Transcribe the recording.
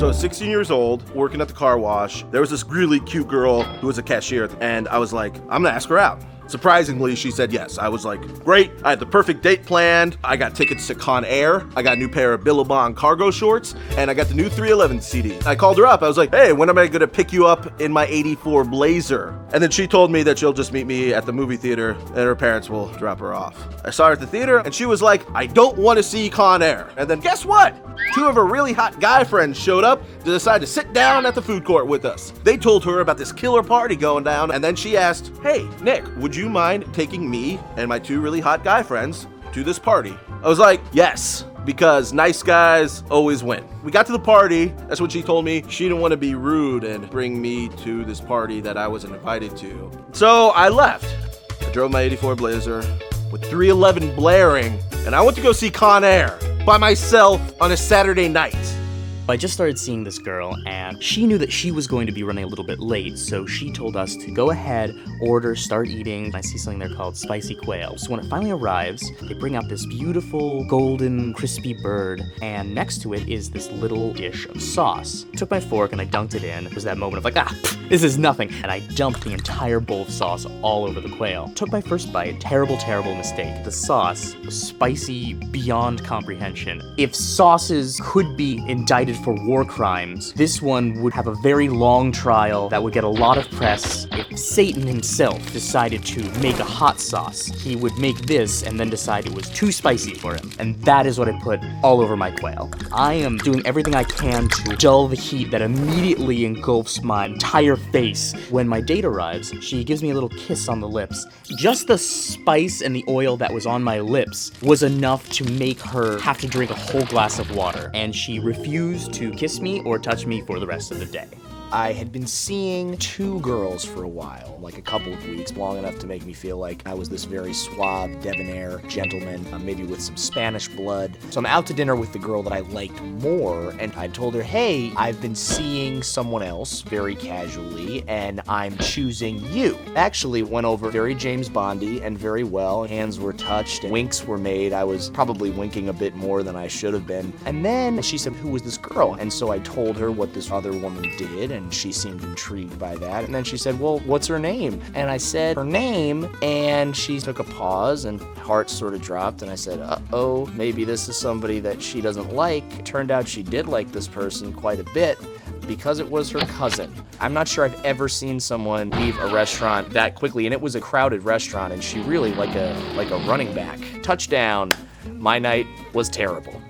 So I was 16 years old, working at the car wash. There was this really cute girl who was a cashier, and I was like, I'm gonna ask her out. Surprisingly, she said yes. I was like, great. I had the perfect date planned. I got tickets to Con Air. I got a new pair of Billabong cargo shorts, and I got the new 311 CD. I called her up. I was like, hey, when am I gonna pick you up in my 84 Blazer? And then she told me that she'll just meet me at the movie theater and her parents will drop her off. I saw her at the theater and she was like, I don't want to see Con Air. And then guess what? Two of her really hot guy friends showed up to decide to sit down at the food court with us. They told her about this killer party going down, and then she asked, hey, Nick, would you mind taking me and my two really hot guy friends to this party? I was like, yes, because nice guys always win. We got to the party. That's when she told me she didn't want to be rude and bring me to this party that I wasn't invited to. So I left. I drove my 84 Blazer with 311 blaring, and I went to go see Con Air by myself on a Saturday night. I just started seeing this girl, and she knew that she was going to be running a little bit late, so she told us to go ahead, order, start eating. I see something there called spicy quail. So when it finally arrives, they bring out this beautiful, golden, crispy bird, and next to it is this little dish of sauce. I took my fork and I dunked it in. It was that moment of like, this is nothing. And I dumped the entire bowl of sauce all over the quail. Took my first bite. Terrible, terrible mistake. The sauce was spicy beyond comprehension. If sauces could be indicted for war crimes, this one would have a very long trial that would get a lot of press. If Satan himself decided to make a hot sauce, he would make this and then decide it was too spicy for him. And that is what I put all over my quail. I am doing everything I can to dull the heat that immediately engulfs my entire face. When my date arrives, she gives me a little kiss on the lips. Just the spice and the oil that was on my lips was enough to make her have to drink a whole glass of water, and she refused to kiss me or touch me for the rest of the day. I had been seeing two girls for a while, like a couple of weeks, long enough to make me feel like I was this very suave, debonair gentleman, maybe with some Spanish blood. So I'm out to dinner with the girl that I liked more, and I told her, hey, I've been seeing someone else very casually, and I'm choosing you. Actually, went over very James Bondy and very well. Hands were touched, and winks were made. I was probably winking a bit more than I should have been. And then she said, who was this girl? And so I told her what this other woman did, and she seemed intrigued by that. And then she said, well, what's her name? And I said her name, and she took a pause and heart sort of dropped. And I said, uh-oh, maybe this is somebody that she doesn't like. It turned out she did like this person quite a bit, because it was her cousin. I'm not sure I've ever seen someone leave a restaurant that quickly, and it was a crowded restaurant, and she really like a running back. Touchdown. My night was terrible.